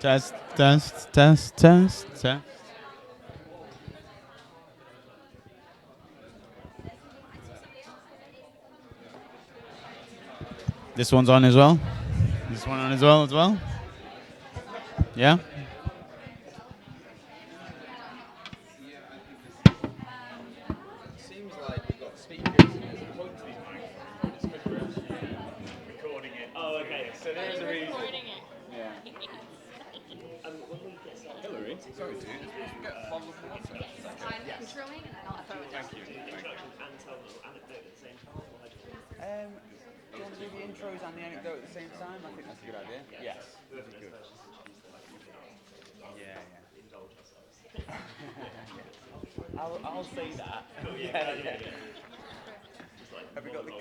Test, test, test, test, test. This one's on as well. This one on as well. Yeah. Seems like we've got speakers and there's a point to these microphones, but it's because we're actually recording it. Oh, okay. So there's a reason. Yeah. Hillary, sorry, dude. We get follow up on WhatsApp. I'm introing and then I'll throw it down. Thank you. Do you want to do the intros and the anecdote at the same time? I think that's a good idea. Yes. That's good. Yeah, yeah. I'll say that. Yeah. Have we got the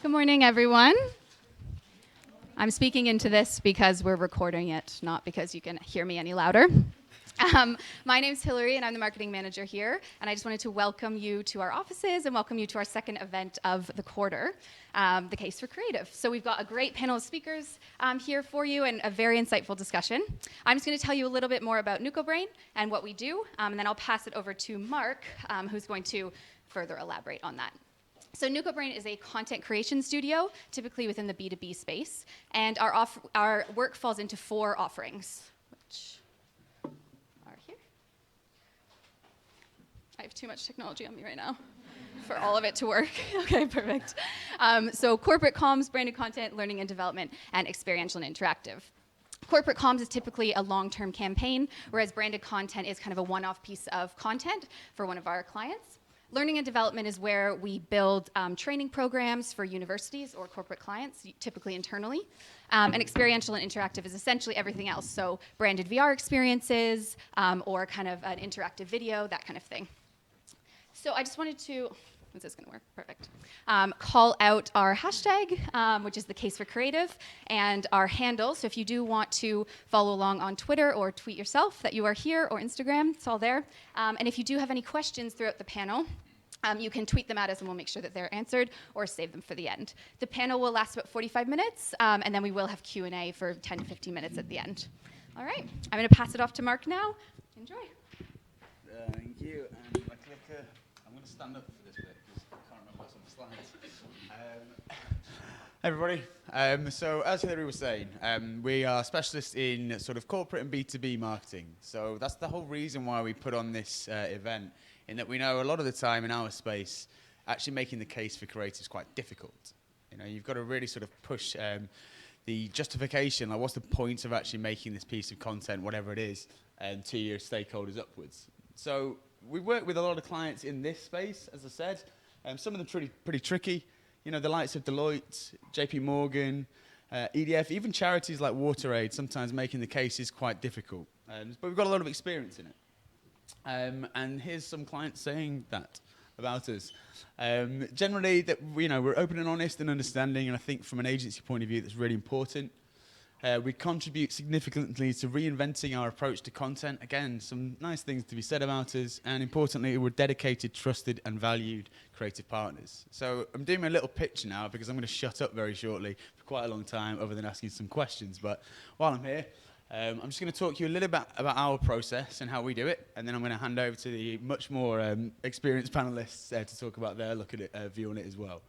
Good morning, everyone. I'm speaking into this because we're recording it, not because you can hear me any louder. My name's Hillary, and I'm the marketing manager here. And I just wanted to welcome you to our offices and welcome you to our second event of the quarter, the Case for Creative. So we've got a great panel of speakers here for you and a very insightful discussion. I'm just going to tell you a little bit more about Nucco Brain and what we do, and then I'll pass it over to Mark, who's going to further elaborate on that. So Nucco Brain is a content creation studio, typically within the B2B space, and our work falls into 4 offerings, which are here. I have too much technology on me right now for all of it to work. Okay, perfect. So corporate comms, branded content, learning and development, and experiential and interactive. Corporate comms is typically a long-term campaign, whereas branded content is kind of a one-off piece of content for one of our clients. Learning and development is where we build training programs for universities or corporate clients, typically internally. And experiential and interactive is essentially everything else, so branded VR experiences or kind of an interactive video, that kind of thing. So I just wanted to, is this going to work? Perfect. Call out our hashtag, which is the Case for Creative, and our handle. So if you do want to follow along on Twitter or tweet yourself that you are here, or Instagram, it's all there. And if you do have any questions throughout the panel, you can tweet them at us and we'll make sure that they're answered or save them for the end. The panel will last about 45 minutes, and then we will have Q&A for 10 to 15 minutes at the end. All right, I'm going to pass it off to Mark now. Enjoy. Thank you. And my clicker, I'm going to stand up for this bit because I can't remember what's on the slides. Hey everybody. So as Hillary was saying, we are specialists in sort of corporate and B2B marketing. So that's the whole reason why we put on this event, in that we know a lot of the time in our space, actually making the case for creators is quite difficult. You know, you've got to really sort of push the justification, like what's the point of actually making this piece of content, whatever it is, to your stakeholders upwards. So we work with a lot of clients in this space, as I said. Some of them pretty tricky. You know, the likes of Deloitte, JP Morgan, EDF, even charities like WaterAid, sometimes making the case is quite difficult. But we've got a lot of experience in it. And here's some clients saying that about us. Generally, that we're open and honest and understanding, and I think from an agency point of view, that's really important. We contribute significantly to reinventing our approach to content. Again, some nice things to be said about us, and importantly, we're dedicated, trusted, and valued creative partners. So I'm doing my little pitch now because I'm going to shut up very shortly for quite a long time, other than asking some questions. But while I'm here, I'm just going to talk to you a little bit about our process and how we do it, and then I'm going to hand over to the much more experienced panelists to talk about their look at it, view on it as well.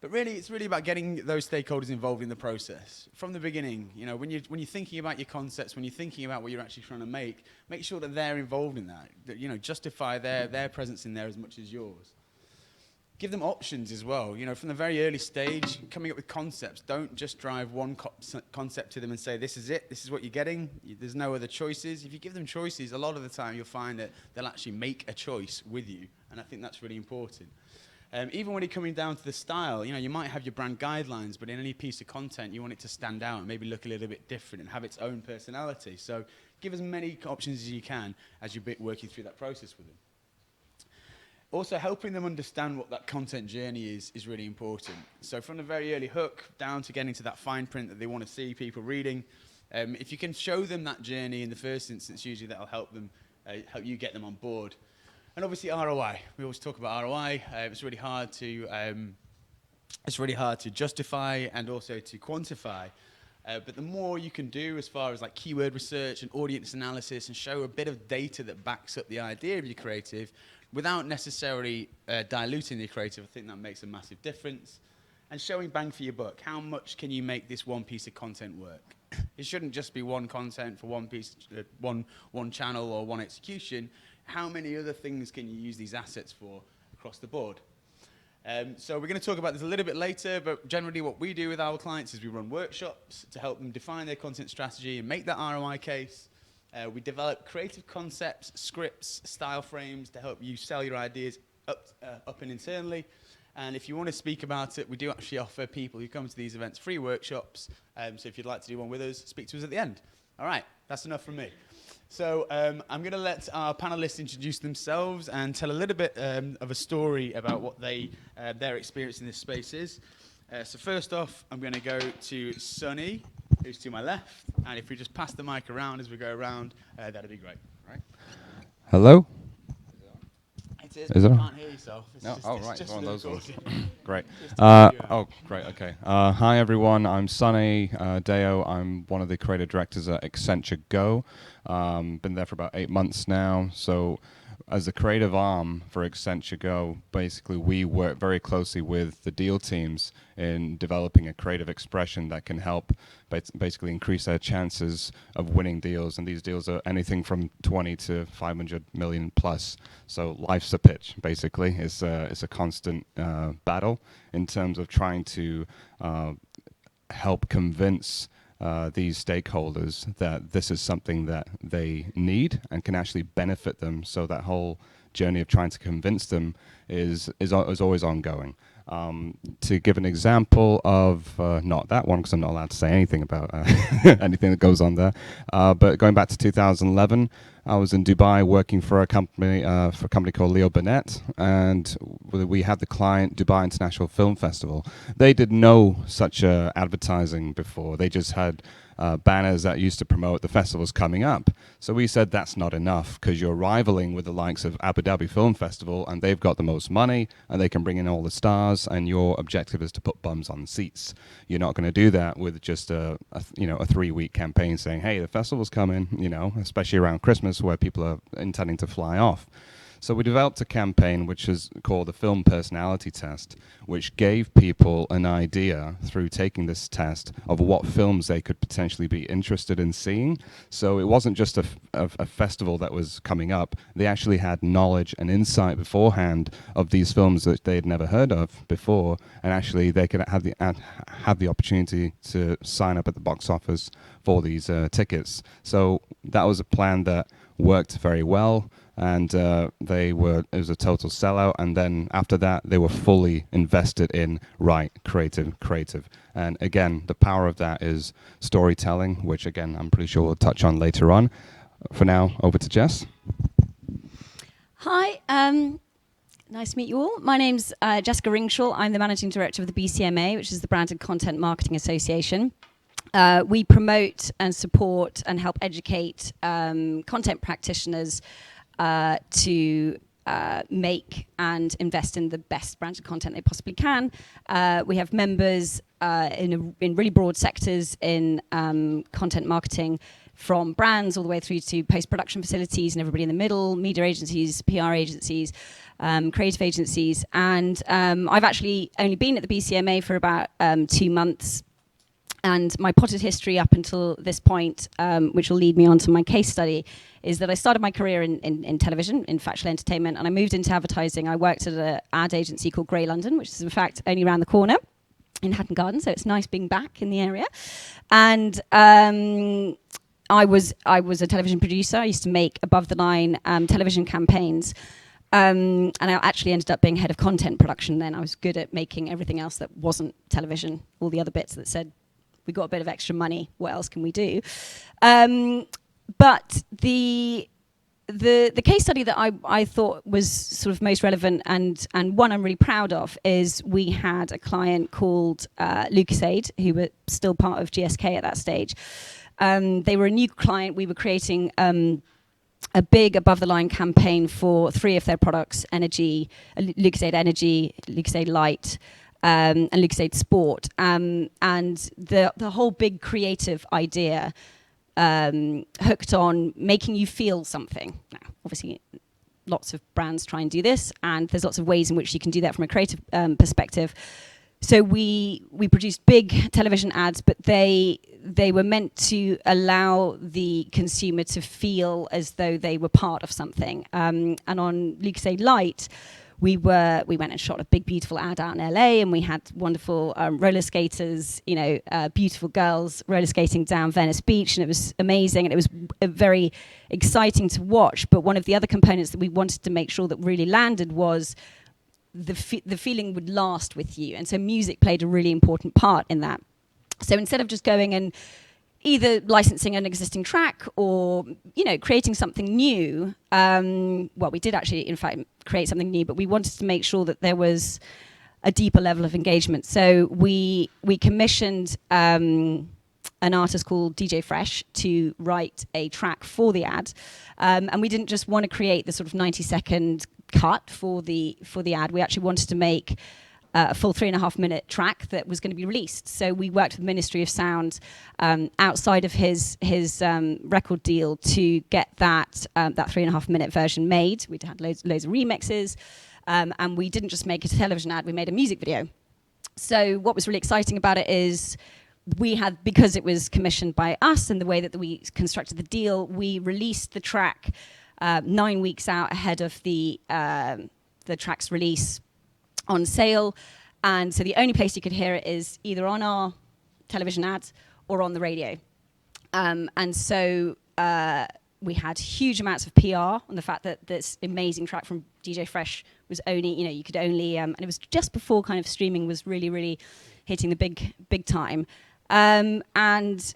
But really, it's really about getting those stakeholders involved in the process from the beginning. You know, when you're thinking about your concepts, when you're thinking about what you're actually trying to make sure that they're involved in that. That justify their presence in there as much as yours. Give them options as well. You know, from the very early stage, coming up with concepts. Don't just drive one concept to them and say, this is it, this is what you're getting. There's no other choices. If you give them choices, a lot of the time you'll find that they'll actually make a choice with you. And I think that's really important. Even when you're coming down to the style, you might have your brand guidelines, but in any piece of content, you want it to stand out and maybe look a little bit different and have its own personality. So give as many options as you can as you're working through that process with them. Also, helping them understand what that content journey is really important. So from the very early hook down to getting to that fine print that they want to see people reading, if you can show them that journey in the first instance, usually that'll help you get them on board. And obviously ROI. We always talk about ROI. It's really hard to it's really hard to justify and also to quantify. But the more you can do as far as like keyword research and audience analysis and show a bit of data that backs up the idea of your creative without necessarily diluting the creative, I think that makes a massive difference. And showing bang for your buck. How much can you make this one piece of content work? It shouldn't just be one content for one piece, one channel or one execution. How many other things can you use these assets for across the board? So we're going to talk about this a little bit later, but generally what we do with our clients is we run workshops to help them define their content strategy and make that ROI case. We develop creative concepts, scripts, style frames to help you sell your ideas up and internally. And if you want to speak about it, we do actually offer people who come to these events free workshops. So if you'd like to do one with us, speak to us at the end. All right, that's enough from me. So I'm going to let our panelists introduce themselves and tell a little bit of a story about what their experience in this space is. So first off, I'm going to go to Sunny, who's to my left. And if we just pass the mic around as we go around, that'd be great. All right. Hello? It is, Is but it you on? can't hear yourself. It's No, just, oh, it's right, just one of those ones. recording. Great. Just to help you out. Oh, great, okay. Hi, everyone. I'm Sonny Deo. I'm one of the creative directors at Accenture Go. Been there for about 8 months now. So as the creative arm for Accenture Go, basically we work very closely with the deal teams in developing a creative expression that can help basically increase their chances of winning deals. And these deals are anything from 20 to 500 million plus. So life's a pitch, basically. It's a constant battle in terms of trying to help convince these stakeholders that this is something that they need and can actually benefit them. So that whole journey of trying to convince them is always ongoing. To give an example of, not that one because I'm not allowed to say anything about anything that goes on there, but going back to 2011, I was in Dubai working for a company called Leo Burnett, and we had the client Dubai International Film Festival. They did no such advertising before. They just had banners that used to promote the festivals coming up. So we said that's not enough because you're rivaling with the likes of Abu Dhabi Film Festival and they've got the most money and they can bring in all the stars and your objective is to put bums on seats. You're not going to do that with just a 3-week campaign saying, hey, the festival's coming, especially around Christmas where people are intending to fly off. So we developed a campaign which is called the Film Personality Test, which gave people an idea through taking this test of what films they could potentially be interested in seeing. So it wasn't just a festival that was coming up. They actually had knowledge and insight beforehand of these films that they had never heard of before, and actually they could have the opportunity to sign up at the box office for these tickets. So that was a plan that worked very well. And it was a total sellout. And then after that, they were fully invested in creative. And again, the power of that is storytelling, which again, I'm pretty sure we'll touch on later on. For now, over to Jess. Hi, nice to meet you all. My name's Jessica Ringshall. I'm the Managing Director of the BCMA, which is the Branded Content Marketing Association. We promote and support and help educate content practitioners to make and invest in the best branded content they possibly can. We have members in really broad sectors in content marketing, from brands all the way through to post-production facilities and everybody in the middle, media agencies, PR agencies, creative agencies. And I've actually only been at the BCMA for about 2 months. And my potted history up until this point, which will lead me on to my case study, is that I started my career in television, in factual entertainment, and I moved into advertising. I worked at an ad agency called Grey London, which is in fact only around the corner in Hatton Garden, so it's nice being back in the area. And I was a television producer. I used to make above-the-line television campaigns. And I actually ended up being head of content production then. I was good at making everything else that wasn't television, all the other bits that said, we got a bit of extra money, what else can we do? But the case study that I thought was sort of most relevant and one I'm really proud of is we had a client called Lucasade, who were still part of GSK at that stage. They were a new client. We were creating a big above-the-line campaign for 3 of their products, Energy, Lucasade Energy, Lucasade Light, and Lucozade Sport. And the whole big creative idea hooked on making you feel something. Now, obviously, lots of brands try and do this, and there's lots of ways in which you can do that from a creative perspective. So we produced big television ads, but they were meant to allow the consumer to feel as though they were part of something. And on Lucozade Light, we went and shot a big, beautiful ad out in LA, and we had wonderful roller skaters, beautiful girls roller skating down Venice Beach, and it was amazing, and it was very exciting to watch. But one of the other components that we wanted to make sure that really landed was the feeling would last with you, and so music played a really important part in that. So instead of just going and either licensing an existing track or, creating something new. Well, we did actually, in fact, create something new, but we wanted to make sure that there was a deeper level of engagement. So we commissioned an artist called DJ Fresh to write a track for the ad. And we didn't just want to create the sort of 90-second cut for the ad. We actually wanted to make a full 3.5-minute track that was going to be released. So we worked with the Ministry of Sound outside of his record deal to get that 3.5-minute version made. We had loads of remixes, and we didn't just make a television ad, we made a music video. So what was really exciting about it is because it was commissioned by us and the way that we constructed the deal, we released the track 9 weeks out ahead of the track's release on sale, and so the only place you could hear it is either on our television ads or on the radio. And so we had huge amounts of PR on the fact that this amazing track from DJ Fresh was only, you could only, and it was just before kind of streaming was really, really hitting the big time. And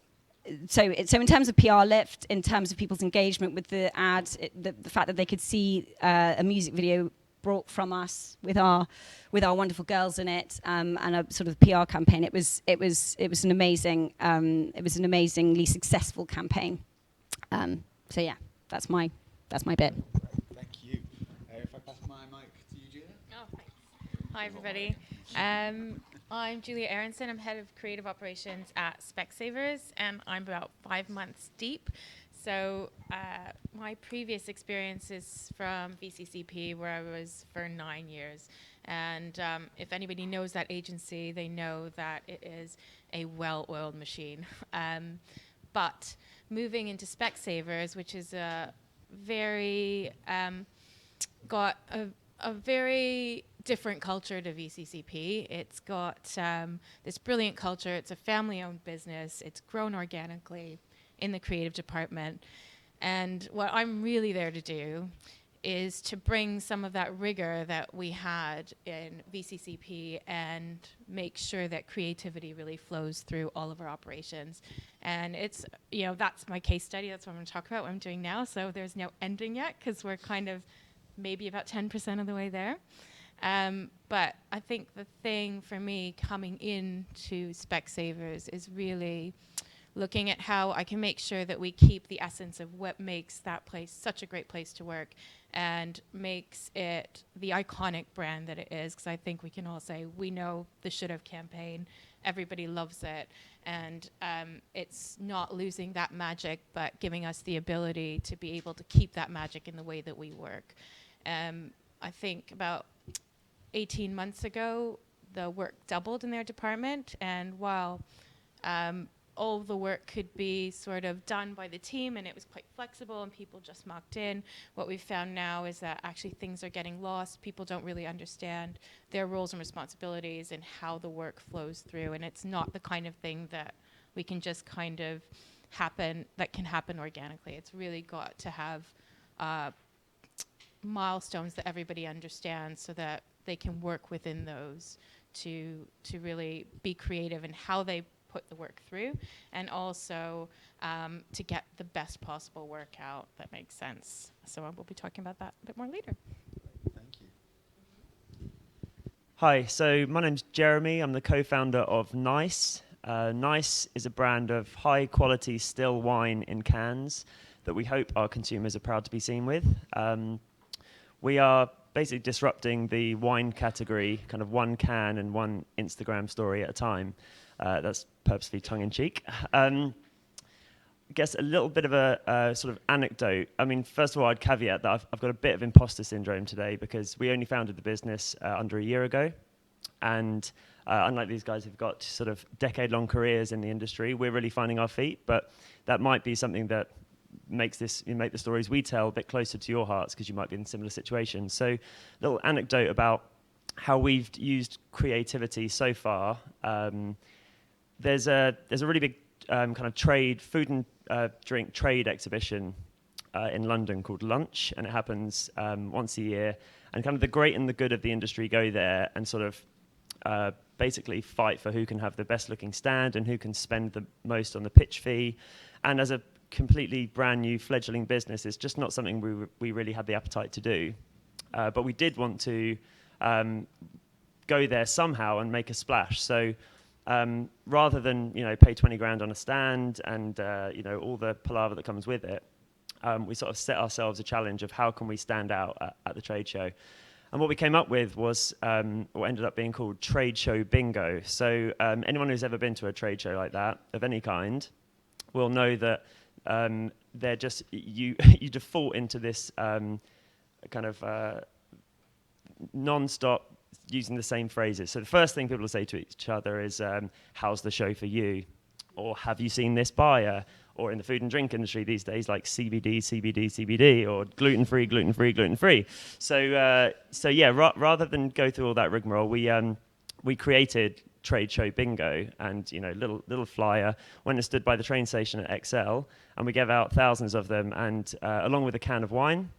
so in terms of PR lift, in terms of people's engagement with the ads, the fact that they could see a music video brought from us with our wonderful girls in it, and a sort of PR campaign. It was an amazingly successful campaign. So yeah, that's my bit. Thank you. If I pass my mic to you, Julia. Oh, thanks. Hi, everybody. I'm Julia Arenson. I'm head of creative operations at Specsavers, and I'm about 5 months deep. So my previous experience is from BCCP, where I was for 9 years. And if anybody knows that agency, they know that it is a well-oiled machine. But moving into Specsavers, which is a very got a very different culture to VCCP. It's got this brilliant culture. It's a family-owned business. It's grown organically in the creative department. And what I'm really there to do is to bring some of that rigor that we had in VCCP and make sure that creativity really flows through all of our operations. And it's, that's my case study. That's what I'm going to talk about, what I'm doing now. So there's no ending yet, because we're kind of maybe about 10% of the way there. But I think the thing for me coming into Specsavers is really looking at how I can make sure that we keep the essence of what makes that place such a great place to work and makes it the iconic brand that it is, because I think we can all say we know the Should Have campaign, everybody loves it, and it's not losing that magic but giving us the ability to be able to keep that magic in the way that we work. I think about 18 months ago the work doubled in their department, and while all the work could be sort of done by the team and it was quite flexible and people just mucked in, what we've found now is that actually things are getting lost. People don't really understand their roles and responsibilities and how the work flows through, and it's not the kind of thing that we can just kind of that can happen organically. It's really got to have milestones that everybody understands so that they can work within those to really be creative in how they put the work through, and also to get the best possible work out that makes sense. So we'll be talking about that a bit more later. Thank you. Hi, so my name's Jeremy. I'm the co-founder of Nice. Nice is a brand of high-quality still wine in cans that we hope our consumers are proud to be seen with. We are basically disrupting the wine category, kind of one can and one Instagram story at a time. That's purposely tongue-in-cheek. I guess a little bit of a sort of anecdote. I mean, first of all, I'd caveat that I've got a bit of imposter syndrome today because we only founded the business under a year ago. And unlike these guys who've got sort of decade-long careers in the industry, we're really finding our feet. But that might be something that make the stories we tell a bit closer to your hearts because you might be in similar situations. So, little anecdote about how we've used creativity so far. There's a really big kind of food and drink trade exhibition in London called Lunch, and it happens once a year. And kind of the great and the good of the industry go there and sort of basically fight for who can have the best looking stand and who can spend the most on the pitch fee. And as a completely brand new fledgling business, it's just not something we really had the appetite to do. But we did want to go there somehow and make a splash. So rather than pay 20 grand on a stand and all the palaver that comes with it, we sort of set ourselves a challenge of how can we stand out at the trade show. And what we came up with was what ended up being called Trade Show Bingo. So anyone who's ever been to a trade show like that of any kind will know that they're just you default into this kind of non-stop using the same phrases. So the first thing people will say to each other is, how's the show for you? Or have you seen this buyer? Or in the food and drink industry these days, like CBD, CBD, CBD, or gluten-free, gluten-free, gluten-free. So yeah, rather than go through all that rigmarole, we created Trade Show Bingo, and little flyer, went and stood by the train station at XL, and we gave out thousands of them, and along with a can of wine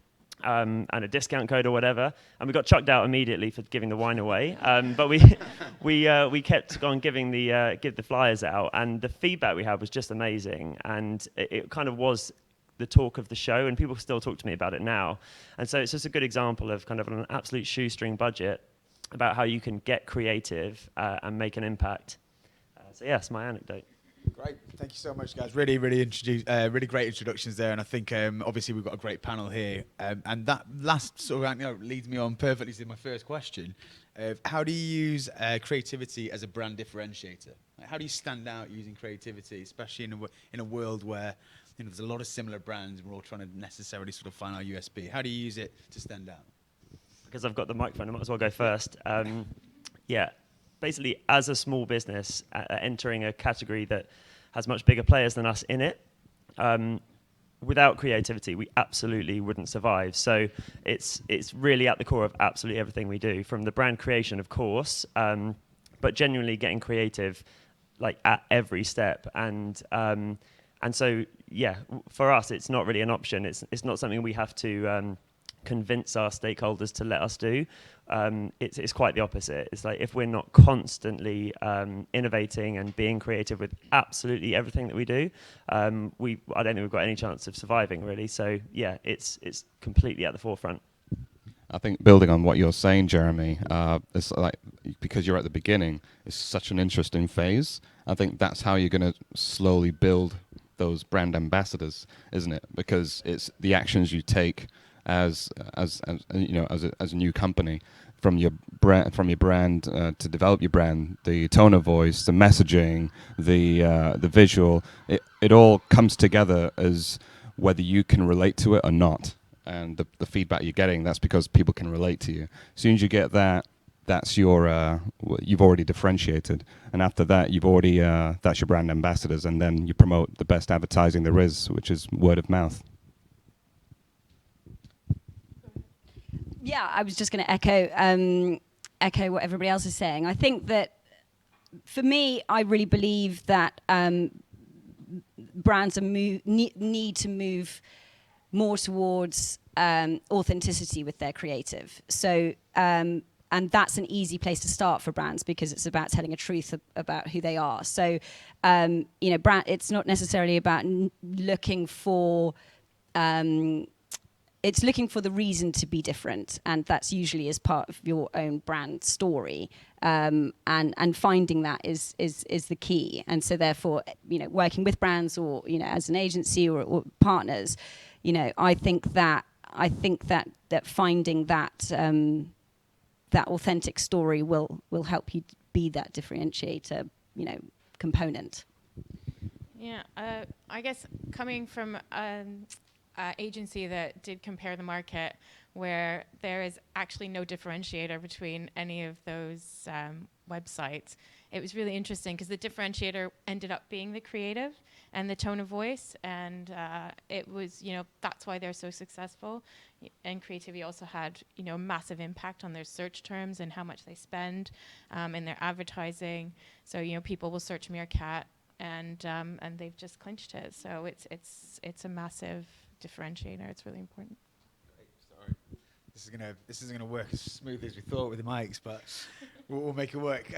and a discount code or whatever, and we got chucked out immediately for giving the wine away. But we kept on give the flyers out, and the feedback we had was just amazing, and it kind of was the talk of the show, and people still talk to me about it now. And so it's just a good example of kind of an absolute shoestring budget about how you can get creative and make an impact. So yes, my anecdote. Great, thank you so much, guys. Really great introductions there, and I think obviously we've got a great panel here, and that last sort of leads me on perfectly to my first question: how do you use creativity as a brand differentiator? Like, how do you stand out using creativity, especially in a world where there's a lot of similar brands and we're all trying to necessarily sort of find our USP? How do you use it to stand out? Because I've got the microphone, I might as well go first. Basically, as a small business entering a category that has much bigger players than us in it, without creativity, we absolutely wouldn't survive. So it's really at the core of absolutely everything we do, from the brand creation, of course, but genuinely getting creative, like at every step. And so, yeah, for us, it's not really an option. It's not something we have to convince our stakeholders to let us do. It's quite the opposite. It's like if we're not constantly innovating and being creative with absolutely everything that we do, I don't think we've got any chance of surviving, really. So yeah, it's completely at the forefront. I think building on what you're saying, Jeremy, it's like, because you're at the beginning, it's such an interesting phase. I think that's how you're going to slowly build those brand ambassadors, isn't it? Because it's the actions you take as a new company, from your brand to develop your brand, the tone of voice, the messaging, the visual, it all comes together as whether you can relate to it or not. And the feedback you're getting, that's because people can relate to you. As soon as you get that, that's you've already differentiated, and after that you've already that's your brand ambassadors, and then you promote the best advertising there is, which is word of mouth. Yeah, I was just going to echo what everybody else is saying. I think that for me, I really believe that brands need to move more towards authenticity with their creative. So, and that's an easy place to start for brands, because it's about telling a truth about who they are. So, it's not necessarily about looking for. It's looking for the reason to be different, and that's usually as part of your own brand story. And finding that is the key. And so therefore, working with brands or as an agency or partners, I think that I think that finding that that authentic story will help you be that differentiator, component. Yeah, I guess coming from an agency that did compare the market, where there is actually no differentiator between any of those websites, it was really interesting because the differentiator ended up being the creative and the tone of voice, and it was, that's why they're so successful. And creativity also had, a massive impact on their search terms and how much they spend in their advertising. So, people will search Meerkat, and they've just clinched it. So it's a massive differentiator. It's really important. Sorry, this isn't gonna work as smoothly as we thought with the mics, but we'll make it work.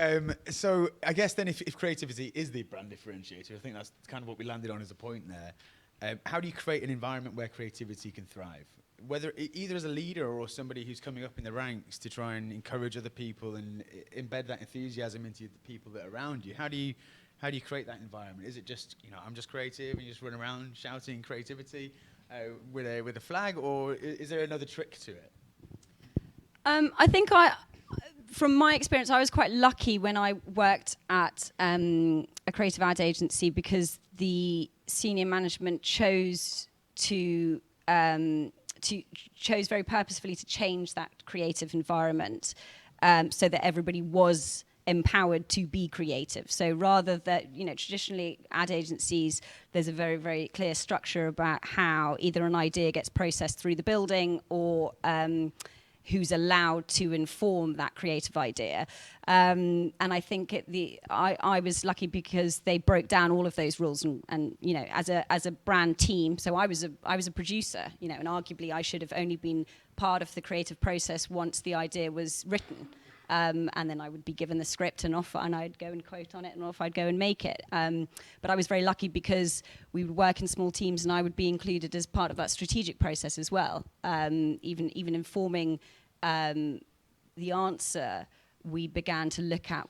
So I guess then, if creativity is the brand differentiator, I think that's kind of what we landed on as a point there. How do you create an environment where creativity can thrive? Whether either as a leader or somebody who's coming up in the ranks to try and encourage other people and embed that enthusiasm into the people that are around you. How do you create that environment? Is it just, I'm just creative and you just run around shouting creativity with a flag, or is there another trick to it? I think from my experience, I was quite lucky when I worked at a creative ad agency, because the senior management chose chose very purposefully to change that creative environment, so that everybody was empowered to be creative. So rather that, traditionally ad agencies, there's a very, very clear structure about how either an idea gets processed through the building or who's allowed to inform that creative idea. And I think I was lucky because they broke down all of those rules and as a brand team. So I was a producer, and arguably I should have only been part of the creative process once the idea was written. And then I would be given the script and I'd go and quote on it, and off I'd go and make it. But I was very lucky because we would work in small teams, and I would be included as part of that strategic process as well. Even informing the answer, we began to look at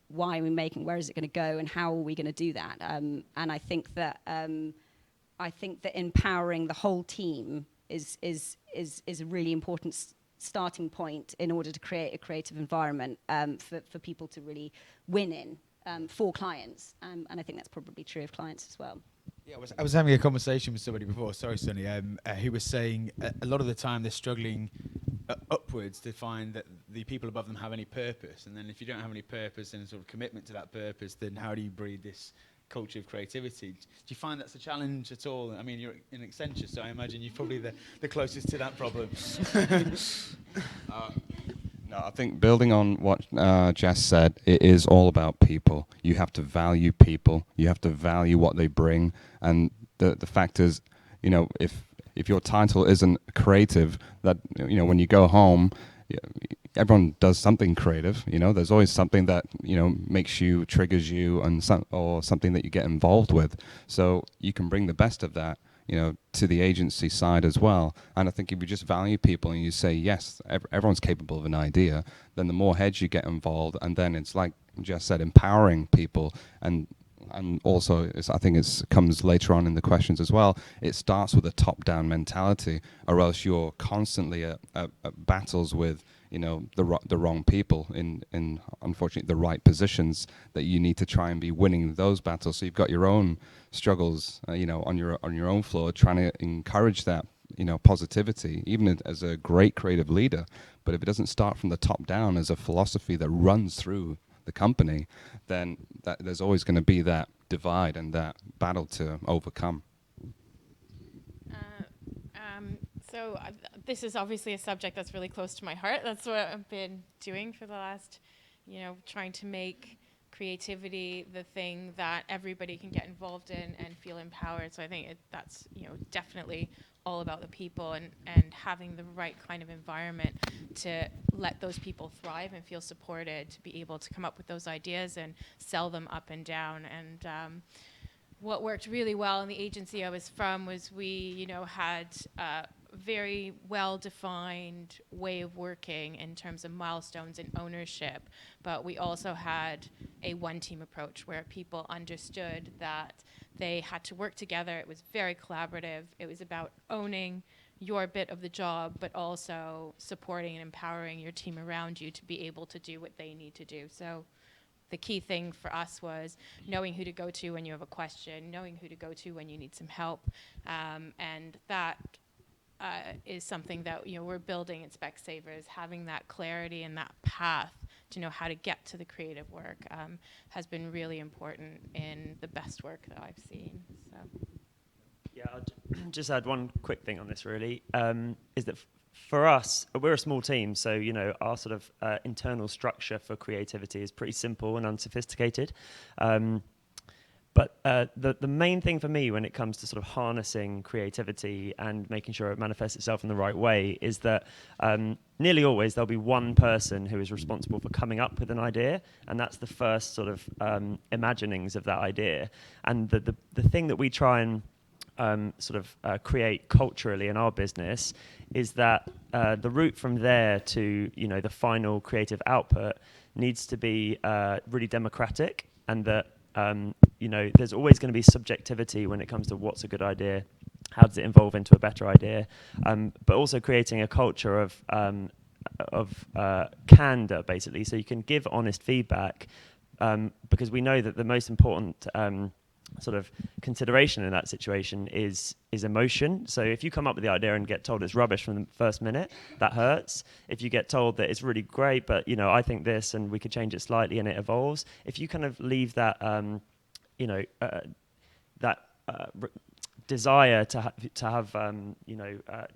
why are we making, where is it going to go, and how are we going to do that. And I think that empowering the whole team is a really important starting point in order to create a creative environment for people to really win in for clients. And I think that's probably true of clients as well. Yeah, I was having a conversation with somebody before, sorry, Sonny, who was saying a lot of the time they're struggling upwards to find that the people above them have any purpose. And then if you don't have any purpose and sort of commitment to that purpose, then how do you breed this culture of creativity? Do you find that's a challenge at all? I mean, you're in Accenture, so I imagine you're probably the closest to that problem. No, I think building on what Jess said, it is all about people. You have to value people. You have to value what they bring. And the fact is, if your title isn't creative, that when you go home, everyone does something creative. There's always something that makes you, triggers you, and or something that you get involved with. So you can bring the best of that to the agency side as well. And I think if you just value people and you say, yes, everyone's capable of an idea, then the more heads you get involved, and then it's like Jess said, empowering people. And also, I think it comes later on in the questions as well, it starts with a top-down mentality, or else you're constantly at battles with the wrong people in unfortunately the right positions that you need to try and be winning those battles. So you've got your own struggles, on your own floor, trying to encourage that positivity, even as a great creative leader. But if it doesn't start from the top down as a philosophy that runs through the company, then there's always going to be that divide and that battle to overcome. So this is obviously a subject that's really close to my heart. That's what I've been doing for the last, trying to make creativity the thing that everybody can get involved in and feel empowered. So I think that's definitely all about the people and having the right kind of environment to let those people thrive and feel supported, to be able to come up with those ideas and sell them up and down. And what worked really well in the agency I was from was we, had very well-defined way of working in terms of milestones and ownership, but we also had a one-team approach where people understood that they had to work together. It was very collaborative. It was about owning your bit of the job, but also supporting and empowering your team around you to be able to do what they need to do. So the key thing for us was knowing who to go to when you have a question, knowing who to go to when you need some help, and that is something that we're building at Specsavers. Having that clarity and that path to know how to get to the creative work has been really important in the best work that I've seen. So. Yeah, I'll just add one quick thing on this. Really, is that for us, we're a small team, so our sort of internal structure for creativity is pretty simple and unsophisticated. But the main thing for me when it comes to sort of harnessing creativity and making sure it manifests itself in the right way is that nearly always there'll be one person who is responsible for coming up with an idea, and that's the first sort of imaginings of that idea. And the thing that we try and create culturally in our business is that the route from there to the final creative output needs to be really democratic, and that there's always going to be subjectivity when it comes to what's a good idea, how does it evolve into a better idea, but also creating a culture of candor, basically, so you can give honest feedback, because we know that the most important sort of consideration in that situation is emotion. So if you come up with the idea and get told it's rubbish from the first minute, that hurts. If you get told that it's really great, but I think this and we could change it slightly and it evolves, if you kind of leave that desire to have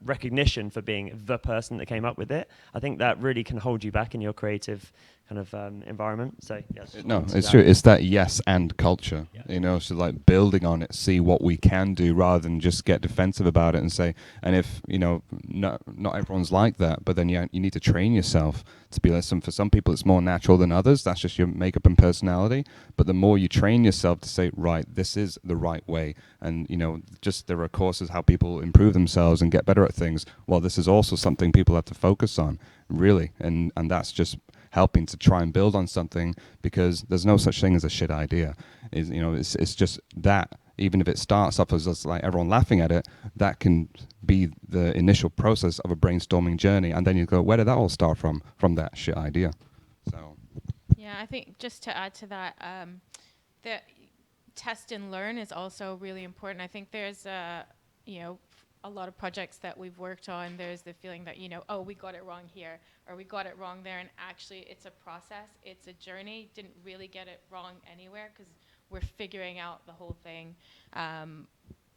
recognition for being the person that came up with it, I think that really can hold you back in your creative kind of environment. So yes. No, it's true. It's that yes and culture. Yeah. So like building on it, see what we can do rather than just get defensive about it and say. And if not everyone's like that, but then you need to train yourself to be less. For some people, it's more natural than others. That's just your makeup and personality. But the more you train yourself to say, right, this is the right way, and just there are courses how people improve themselves and get better at things. Well, this is also something people have to focus on, really, and that's just helping to try and build on something, because there's no such thing as a shit idea. It's just that even if it starts off as just like everyone laughing at it, that can be the initial process of a brainstorming journey, and then you go, where did that all start from that shit idea? So yeah, I think just to add to that, that test and learn is also really important. I think there's a lot of projects that we've worked on, there's the feeling that, oh, we got it wrong here, or we got it wrong there, and actually it's a process, it's a journey. Didn't really get it wrong anywhere, because we're figuring out the whole thing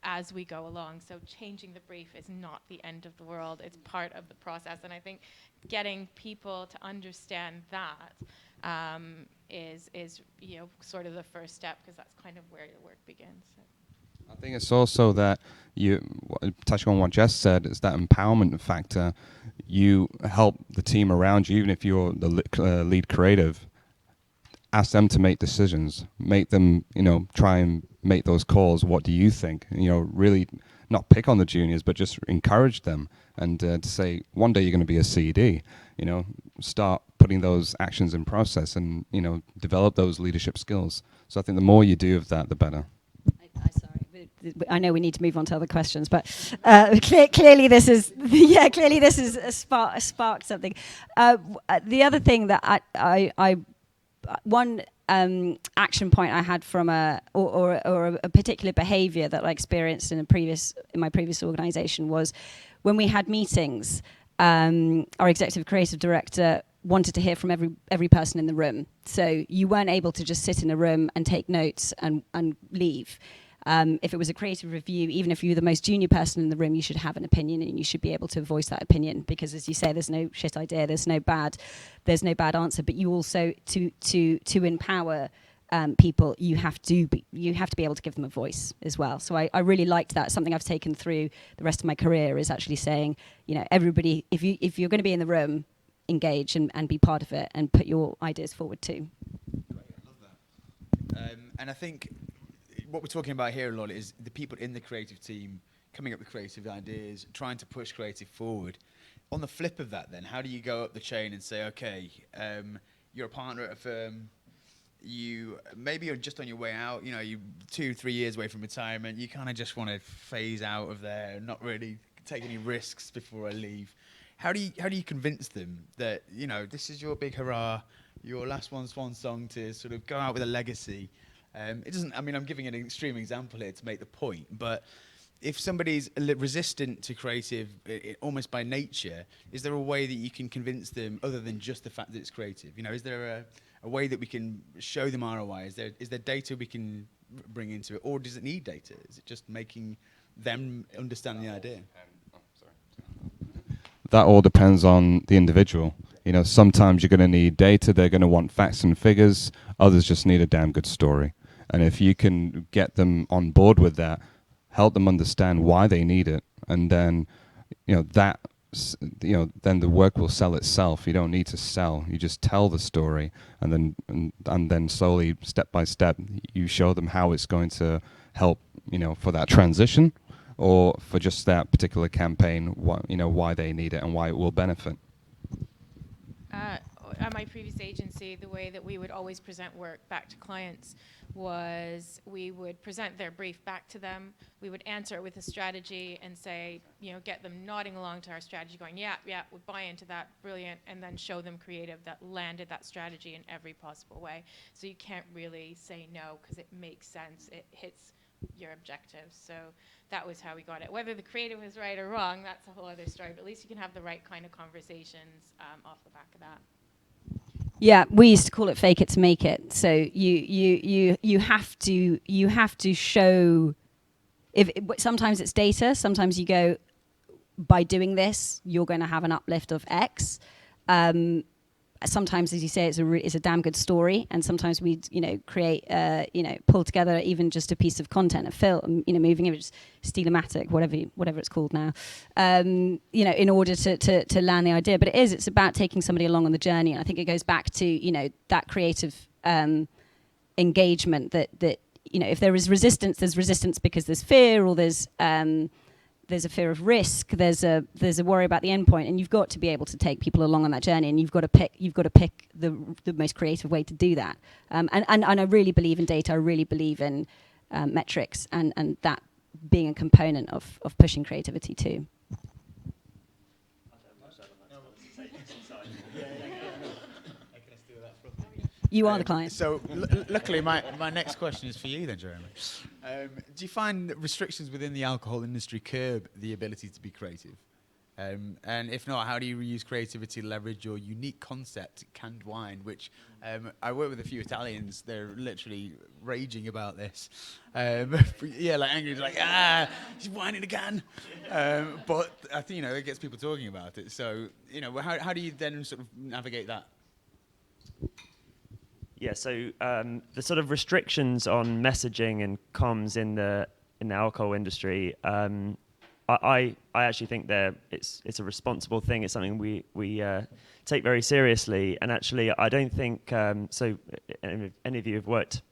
as we go along. So changing the brief is not the end of the world, it's part of the process. And I think getting people to understand that is sort of the first step, because that's kind of where the work begins. So. I think it's also that touching on what Jess said, it's that empowerment factor. You help the team around you, even if you're the lead creative, ask them to make decisions, make them, try and make those calls. What do you think? Really not pick on the juniors, but just encourage them and to say, one day you're going to be a CD, start putting those actions in process and, develop those leadership skills. So I think the more you do of that, the better. I know we need to move on to other questions, but clearly this is a spark something. The other thing that I one action point I had from a particular behaviour that I experienced in my previous organisation was when we had meetings. Our executive creative director wanted to hear from every person in the room, so you weren't able to just sit in a room and take notes and leave. If it was a creative review, even if you're the most junior person in the room, you should have an opinion and you should be able to voice that opinion, because as you say, there's no shit idea, there's no bad answer, but you also to empower people, you have to be able to give them a voice as well. So I really liked that. Something I've taken through the rest of my career is actually saying, everybody, if you're going to be in the room, engage and be part of it and put your ideas forward too. Great, I love that. And I think what we're talking about here a lot is the people in the creative team coming up with creative ideas, trying to push creative forward. On the flip of that then, how do you go up the chain and say, okay, you're a partner at a firm, maybe you're just on your way out, you're 2-3 years away from retirement, you kind of just want to phase out of there and not really take any risks before I leave. How do you convince them that, you know, this is your big hurrah, your last swan song to sort of go out with a legacy? It doesn't. I mean, I'm giving an extreme example here to make the point, but if somebody's resistant to creative, almost by nature, is there a way that you can convince them, other than just the fact that it's creative? You know, is there a way that we can show them ROI? Is there data we can bring into it, or does it need data? Is it just making them understand the idea? That all depends on the individual. You know, sometimes you're going to need data. They're going to want facts and figures. Others just need a damn good story. And if you can get them on board with that, help them understand why they need it, and then, you know, then the work will sell itself. You don't need to sell. You just tell the story, and then slowly, step by step, you show them how it's going to help, you know, for that transition, or for just that particular campaign, why they need it and why it will benefit. At my previous agency, the way that we would always present work back to clients was we would present their brief back to them. We would answer it with a strategy and say, you know, get them nodding along to our strategy, going, yeah, we buy into that, brilliant, and then show them creative that landed that strategy in every possible way. So you can't really say no because it makes sense. It hits your objectives. So that was how we got it. Whether the creative was right or wrong, that's a whole other story, but at least you can have the right kind of conversations off the back of that. Yeah, we used to call it fake it to make it. So you have to show. Sometimes it's data. Sometimes you go, by doing this, you're going to have an uplift of X. Sometimes, as you say, it's a damn good story, and sometimes we create pull together even just a piece of content, a film, moving images, Steelematic, whatever it's called now, in order to land the idea. But it's about taking somebody along on the journey, and I think it goes back to that creative engagement that if there is resistance, there's resistance because there's fear, or there's a fear of risk, there's a worry about the endpoint, and you've got to be able to take people along on that journey, and you've got to pick the most creative way to do that. And I really believe in data. I really believe in metrics, and that being a component of pushing creativity too. You are the client. So luckily, my next question is for you then, Jeremy. Do you find that restrictions within the alcohol industry curb the ability to be creative? And if not, how do you use creativity to leverage your unique concept, canned wine, which I work with a few Italians. They're literally raging about this. Like angry, like, she's wine in a can. But I think, it gets people talking about it. So, how do you then sort of navigate that? Yeah, so the sort of restrictions on messaging and comms in the alcohol industry, I actually think it's a responsible thing. It's something we take very seriously. And actually, I don't think so. Any of you have worked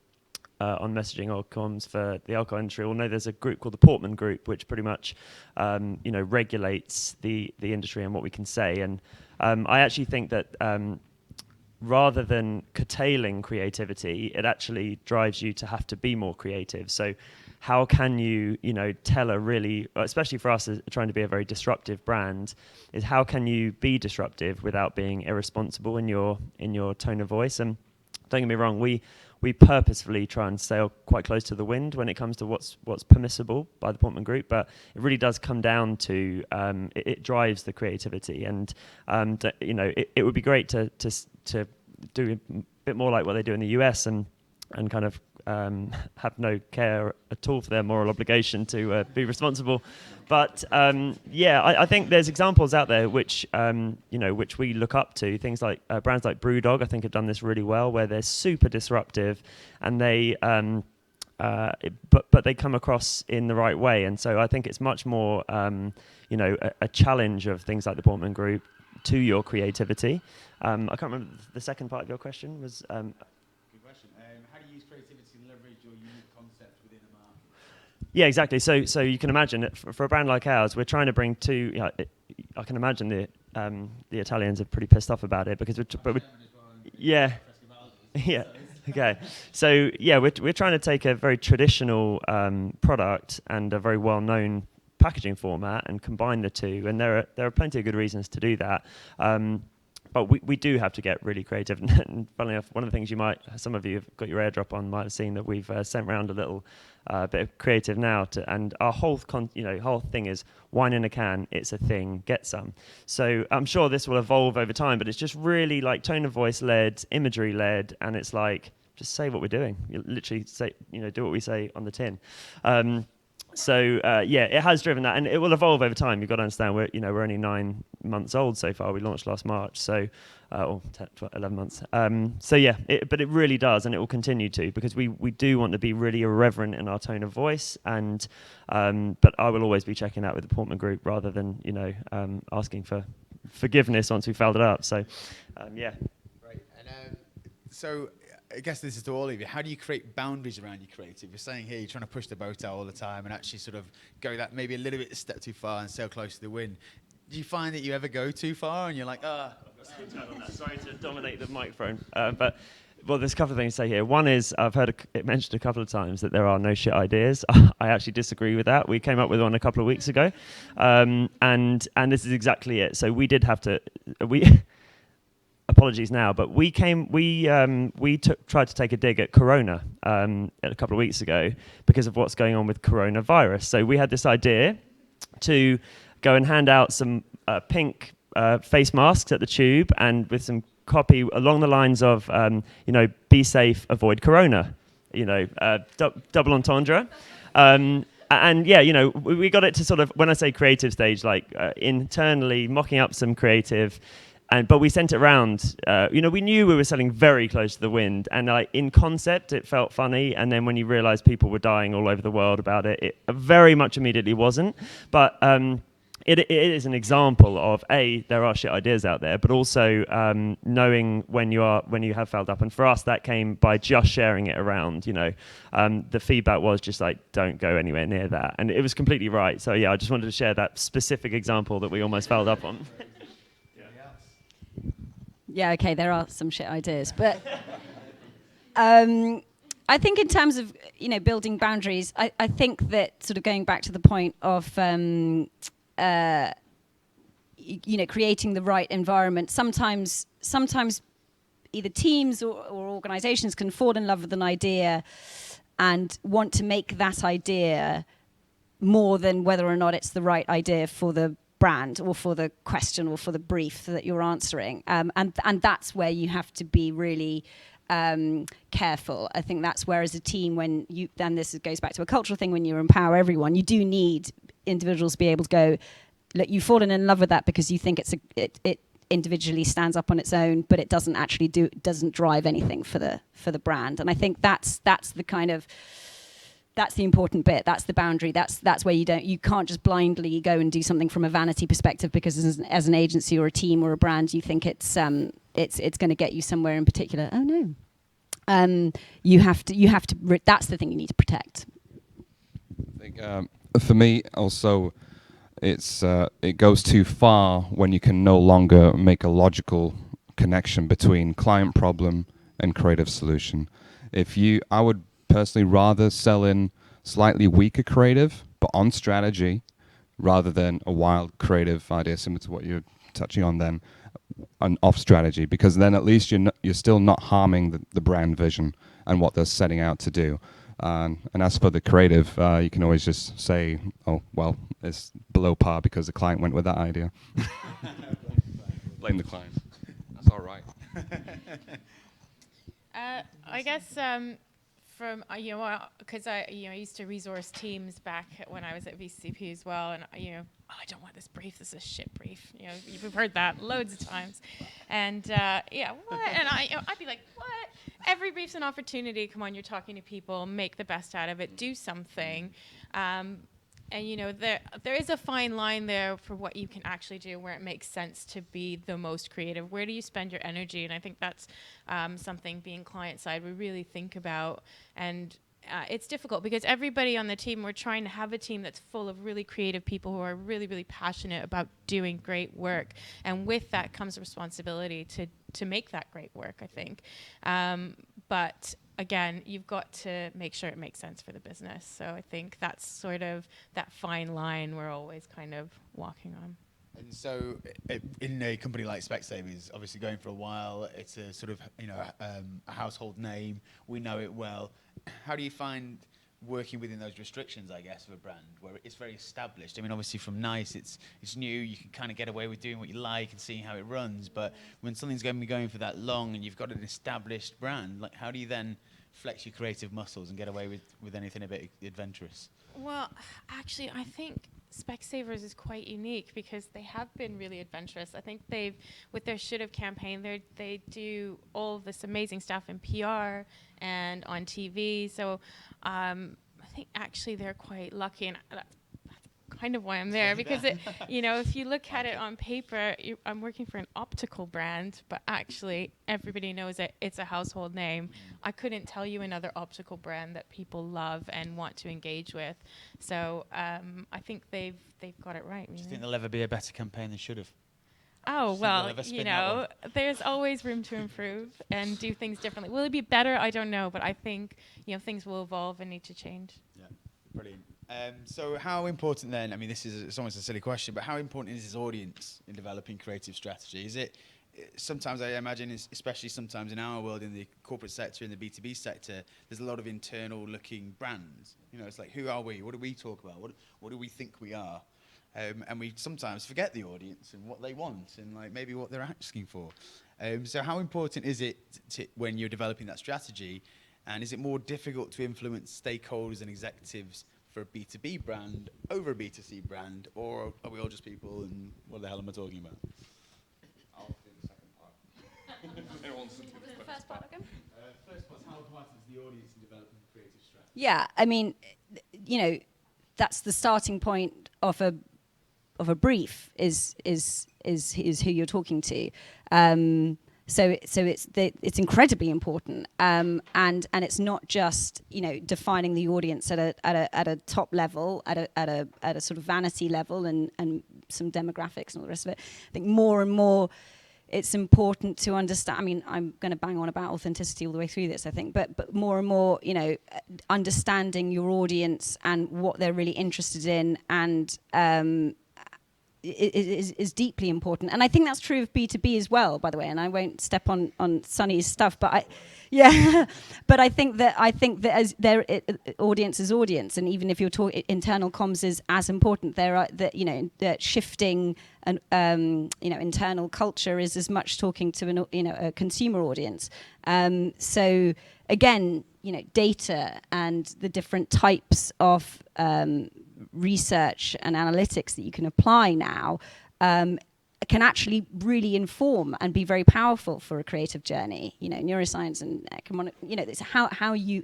on messaging or comms for the alcohol industry will know there's a group called the Portman Group, which pretty much regulates the industry and what we can say. And I actually think that. Rather than curtailing creativity, it actually drives you to have to be more creative. So how can you, tell a really, especially for us trying to be a very disruptive brand, is how can you be disruptive without being irresponsible in your tone of voice? And don't get me wrong, we purposefully try and sail quite close to the wind when it comes to what's permissible by the Portman Group, but it really does come down to it drives the creativity, and it would be great to do a bit more like what they do in the US and kind of have no care at all for their moral obligation to be responsible. But I think there's examples out there which which we look up to. Things like brands like BrewDog, I think, have done this really well, where they're super disruptive, and they but they come across in the right way. And so I think it's much more a challenge of things like the Portman Group to your creativity. I can't remember the second part of your question was. Good question. How do you use creativity to leverage your unique concept within the market? Yeah, exactly. So you can imagine that for a brand like ours, we're trying to bring two. I can imagine the Italians are pretty pissed off about it because yeah. Okay. So we're trying to take a very traditional product and a very well-known packaging format and combine the two. And there are plenty of good reasons to do that. But we do have to get really creative. And funnily enough, one of the things some of you have got your airdrop on, might have seen that we've sent around a little bit of creative now. And our whole whole thing is wine in a can. It's a thing. Get some. So I'm sure this will evolve over time, but it's just really like tone of voice led, imagery led, and it's like just say what we're doing. You literally say, do what we say on the tin. So it has driven that, and it will evolve over time. You've got to understand we're only 9 months old so far. We launched last March, so or 11 months. But it really does, and it will continue to, because we do want to be really irreverent in our tone of voice, and but I will always be checking out with the Portman Group rather than asking for forgiveness once we fouled it up. So Right, and so I guess this is to all of you. How do you create boundaries around your creative? You're saying here you're trying to push the boat out all the time and actually sort of go that maybe a little bit step too far and sail close to the wind. Do you find that you ever go too far and you're like, Sorry to dominate the microphone, but there's a couple of things to say here. One is I've heard it mentioned a couple of times that there are no shit ideas. I actually disagree with that. We came up with one a couple of weeks ago, and this is exactly it. So we did have to apologies now, but we tried to take a dig at Corona a couple of weeks ago because of what's going on with coronavirus. So we had this idea to go and hand out some pink face masks at the Tube, and with some copy along the lines of, be safe, avoid Corona, double entendre. We got it to sort of, when I say creative stage, like internally mocking up some creative. But we sent it around. We knew we were selling very close to the wind, and in concept, it felt funny. And then when you realise people were dying all over the world about it, it very much immediately wasn't. But it is an example of there are shit ideas out there, but also knowing when you have fouled up. And for us, that came by just sharing it around. The feedback was just like, don't go anywhere near that, and it was completely right. So I just wanted to share that specific example that we almost fouled up on. Yeah, okay, there are some shit ideas, but I think in terms of building boundaries, I think that sort of going back to the point of creating the right environment. Sometimes either teams or organisations can fall in love with an idea and want to make that idea more than whether or not it's the right idea for the brand or for the question or for the brief that you're answering, and that's where you have to be really careful. I think that's where, as a team, this goes back to a cultural thing, when you empower everyone, you do need individuals to be able to go, look, you've fallen in love with that because you think it individually stands up on its own, but it doesn't actually doesn't drive anything for the brand. And I think that's the kind of, that's the important bit. That's the boundary. That's where you can't just blindly go and do something from a vanity perspective because as an agency or a team or a brand, you think it's going to get you somewhere in particular. Oh no, you have to. That's the thing you need to protect. I think for me also, it goes too far when you can no longer make a logical connection between client problem and creative solution. I would personally rather sell in slightly weaker creative but on strategy rather than a wild creative idea similar to what you're touching on then, an off strategy, because then at least you're still not harming the brand vision and what they're setting out to do. And as for the creative, you can always just say, oh well, it's below par because the client went with that idea. Blame the client. That's all right. I guess because I used to resource teams back when I was at VCP as well, and I don't want this brief. This is a shit brief. We've heard that loads of times, and what? And I'd be like, what? Every brief's an opportunity. Come on, you're talking to people. Make the best out of it. Do something. And there is a fine line there for what you can actually do, where it makes sense to be the most creative. Where do you spend your energy? And I think that's something, being client side, we really think about. And it's difficult because everybody on the team, we're trying to have a team that's full of really creative people who are really, really passionate about doing great work. And with that comes responsibility to make that great work, I think. But again, you've got to make sure it makes sense for the business. So I think that's sort of that fine line we're always kind of walking on. And so, in a company like Specsavers, obviously going for a while, it's a sort of a household name. We know it well. How do you find working within those restrictions, I guess, of a brand where it's very established? I mean, obviously from Nice, it's new. You can kind of get away with doing what you like and seeing how it runs. But when something's going to be going for that long and you've got an established brand, like how do you then flex your creative muscles and get away with anything a bit adventurous? Well, actually, I think Specsavers is quite unique because they have been really adventurous. I think they've, with their Should Have campaign, they do all this amazing stuff in PR and on TV. So I think actually they're quite lucky, and that's kind of why I'm there, because it, if you look at it on paper, I'm working for an optical brand, but actually everybody knows that it's a household name. I couldn't tell you another optical brand that people love and want to engage with. So I think they've got it right. Do you think there'll ever be a better campaign than Should Have? Oh, well, there's always room to improve and do things differently. Will it be better? I don't know, but I think, things will evolve and need to change. Yeah, brilliant. So how important then, I mean, it's almost a silly question, but how important is this audience in developing creative strategy? Is it, sometimes I imagine, especially sometimes in our world, in the corporate sector, in the B2B sector, there's a lot of internal looking brands. It's like, who are we? What do we talk about? What do we think we are? And we sometimes forget the audience and what they want and like maybe what they're asking for. So how important is it when you're developing that strategy? And is it more difficult to influence stakeholders and executives for a B2B brand over a B2C brand, or are we all just people and what the hell am I talking about? I'll do the second part. Who wants to do the first part again? First part, how important is the audience in developing creative strategy? Yeah, I mean, that's the starting point of a brief is who you're talking to. So it's incredibly important, and it's not just defining the audience at a top level, at a sort of vanity level, and some demographics and all the rest of it. I think more and more it's important to understand. I mean, I'm going to bang on about authenticity all the way through this, I think, but more and more, understanding your audience and what they're really interested in, and is deeply important. And I think that's true of B2B as well, by the way, and I won't step on Sunny's stuff, but but I think that as their audience is audience, and even if you're talking internal comms is as important. There are that shifting and internal culture is as much talking to a consumer audience. So again, data and the different types of research and analytics that you can apply now can actually really inform and be very powerful for a creative journey. Neuroscience and economic. It's how you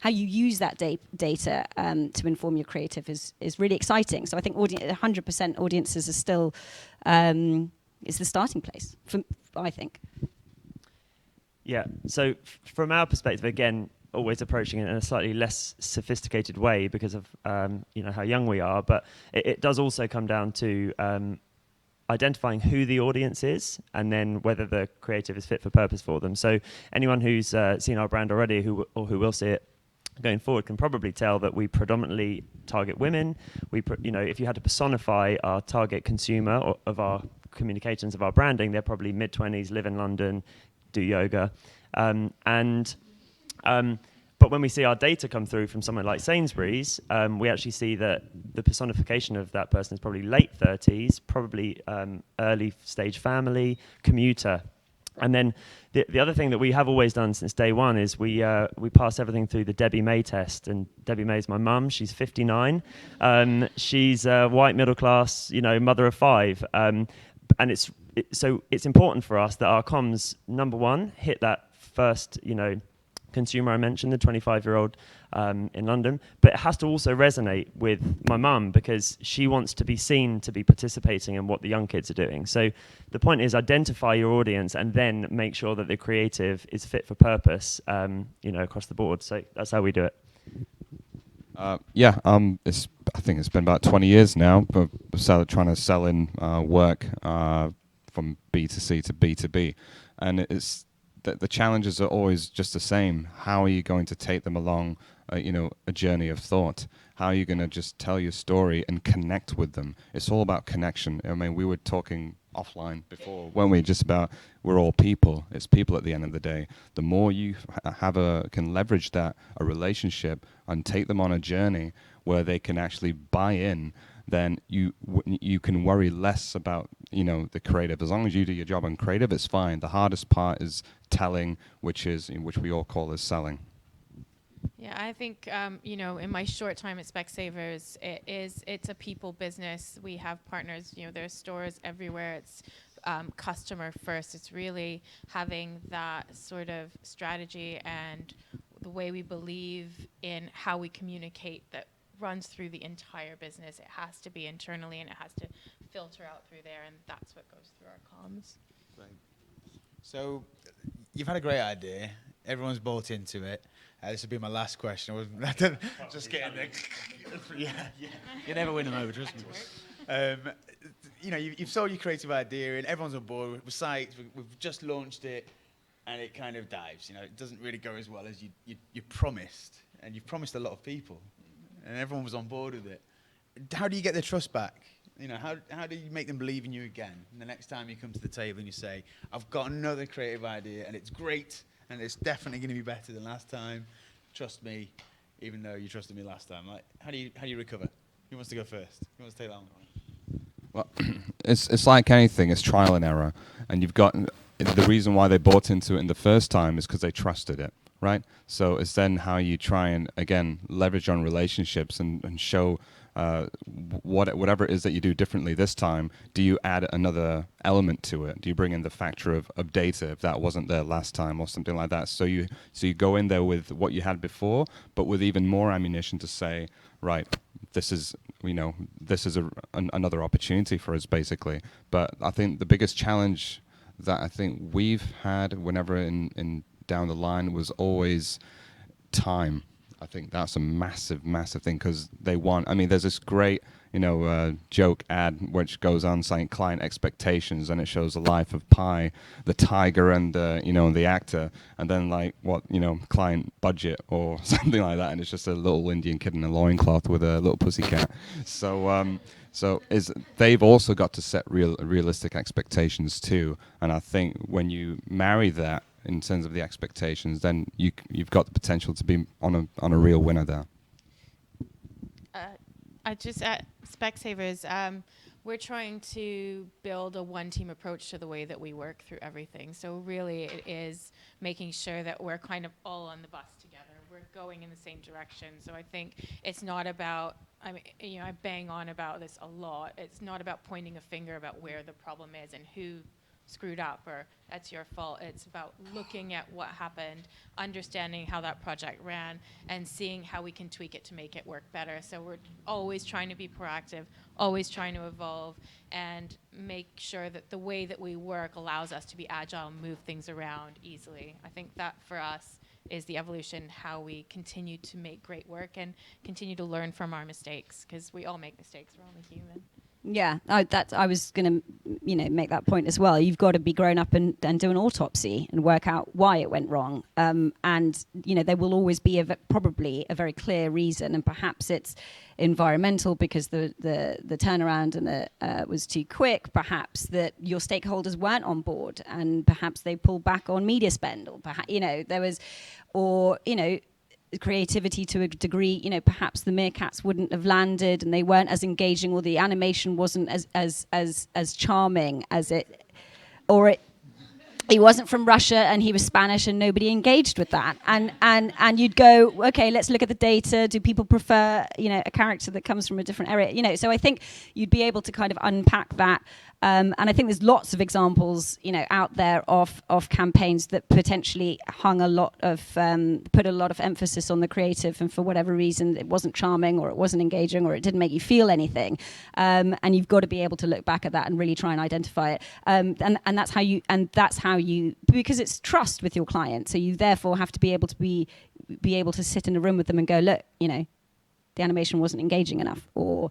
use that data to inform your creative is really exciting. So I think 100% audiences are still is the starting place. I think. Yeah. So from our perspective, again, always approaching it in a slightly less sophisticated way because of how young we are, but it does also come down to identifying who the audience is and then whether the creative is fit for purpose for them. So anyone who's seen our brand already who will see it going forward can probably tell that we predominantly target women. If you had to personify our target consumer of our communications, of our branding, they're probably mid-20s, live in London, do yoga, but when we see our data come through from someone like Sainsbury's, we actually see that the personification of that person is probably late 30s, probably early stage family, commuter. And then the other thing that we have always done since day one is we pass everything through the Debbie May test. And Debbie May is my mum. She's 59. She's a white middle class, mother of 5. And so it's important for us that our comms, number one, hit that first, consumer I mentioned, the 25-year-old in London, but it has to also resonate with my mum because she wants to be seen to be participating in what the young kids are doing. So the point is identify your audience and then make sure that the creative is fit for purpose, across the board. So that's how we do it. I think it's been about 20 years now, but trying to sell in work from B2C to B2B, and it's the challenges are always just the same. How are you going to take them along, a journey of thought? How are you going to just tell your story and connect with them? It's all about connection. I mean, we were talking offline before, weren't we? Just about we're all people. It's people at the end of the day. The more you can leverage that, a relationship, and take them on a journey where they can actually buy in, then you can worry less about the creative. As long as you do your job on creative, it's fine. The hardest part is telling, which we all call as selling. Yeah, I think in my short time at Specsavers, it's a people business. We have partners. There's stores everywhere. It's customer first. It's really having that sort of strategy and the way we believe in how we communicate that runs through the entire business. It has to be internally, and it has to filter out through there, and that's what goes through our comms. Right. So you've had a great idea. Everyone's bought into it. This will be my last question. Just getting there. Yeah. You never win them over, trust me. You've sold your creative idea, and everyone's on board. We're psyched. We've just launched it, and it kind of dives. It doesn't really go as well as you promised, and you've promised a lot of people, and everyone was on board with it. How do you get their trust back? How do you make them believe in you again? And the next time you come to the table and you say, "I've got another creative idea, and it's great, and it's definitely going to be better than last time. Trust me, even though you trusted me last time." Like, how do you recover? Who wants to go first? Who wants to take that one? Well, it's like anything. It's trial and error, and you've got the reason why they bought into it in the first time is because they trusted it, right? So it's then how you try and again leverage on relationships and show whatever it is that you do differently this time. Do you add another element to it? Do you bring in the factor of data if that wasn't there last time or something like that? So you go in there with what you had before, but with even more ammunition to say, right, this is another opportunity for us basically. But I think the biggest challenge that I think we've had whenever in down the line was always time. I think that's a massive, massive thing because there's this great, joke ad which goes on saying client expectations, and it shows the life of Pi, the tiger, and the actor, and then client budget or something like that, and it's just a little Indian kid in a loincloth with a little pussycat. They've also got to set realistic expectations too, and I think when you marry that in terms of the expectations, then you've got the potential to be on a real winner there. At Specsavers, we're trying to build a one-team approach to the way that we work through everything. So really, it is making sure that we're kind of all on the bus together. We're going in the same direction. So I think it's not about. I bang on about this a lot. It's not about pointing a finger about where the problem is and who screwed up or that's your fault. It's about looking at what happened, understanding how that project ran, and seeing how we can tweak it to make it work better. So we're always trying to be proactive, always trying to evolve, and make sure that the way that we work allows us to be agile and move things around easily. I think that for us is the evolution, how we continue to make great work and continue to learn from our mistakes, because we all make mistakes, we're only human. Yeah, I was going to, make that point as well. You've got to be grown up and do an autopsy and work out why it went wrong. And there will always be probably a very clear reason, and perhaps it's environmental because the turnaround and was too quick. Perhaps that your stakeholders weren't on board, and perhaps they pulled back on media spend, or perhaps there was, or creativity to a degree, perhaps the meerkats wouldn't have landed and they weren't as engaging, or the animation wasn't as charming as it, or he wasn't from Russia and he was Spanish and nobody engaged with that. And you'd go, okay, let's look at the data. Do people prefer, a character that comes from a different area? So I think you'd be able to kind of unpack that. And I think there's lots of examples, out there of campaigns that potentially put a lot of emphasis on the creative, and for whatever reason it wasn't charming, or it wasn't engaging, or it didn't make you feel anything. And you've got to be able to look back at that and really try and identify it. And that's how you, because it's trust with your client. So you therefore have to be able to sit in a room with them and go, look, the animation wasn't engaging enough, or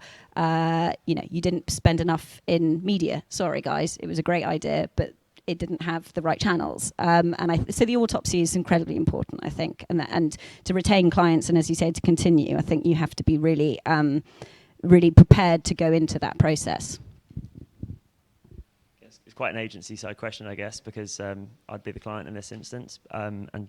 you didn't spend enough in media. Sorry guys, it was a great idea, but it didn't have the right channels. So the autopsy is incredibly important, I think, and to retain clients and, as you say, to continue, I think you have to be really really prepared to go into that process. It's quite an agency side question, I guess, because I'd be the client in this instance, and I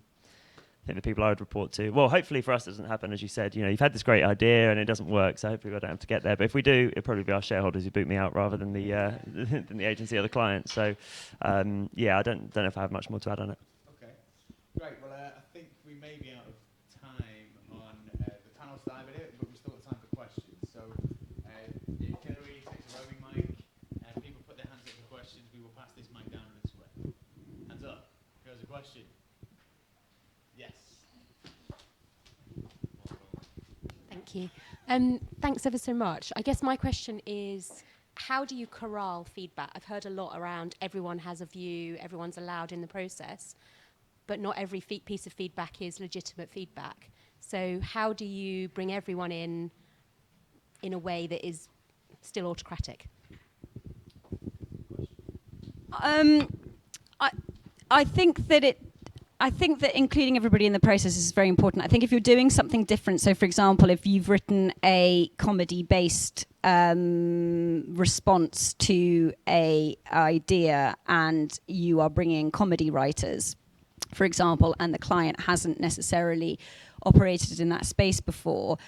think the people I would report to. Well, hopefully for us it doesn't happen, as you said. You've had this great idea and it doesn't work, so hopefully I don't have to get there. But if we do, it'll probably be our shareholders who boot me out rather than the than the agency or the client. So yeah, I don't know if I have much more to add on it. Okay, great. Well, I think we may be out of time on the panel side of it, but we still have time for questions. So if Hillary takes a roving mic and people put their hands up for questions, we will pass this mic down this way. Hands up. Who has a question? Yes. Thank you. Thanks ever so much. I guess my question is, how do you corral feedback? I've heard a lot around everyone has a view, everyone's allowed in the process, but not every piece of feedback is legitimate feedback. So how do you bring everyone in a way that is still autocratic? I think that including everybody in the process is very important. I think if you're doing something different, so for example, if you've written a comedy-based response to a idea and you are bringing comedy writers, for example, and the client hasn't necessarily operated in that space before,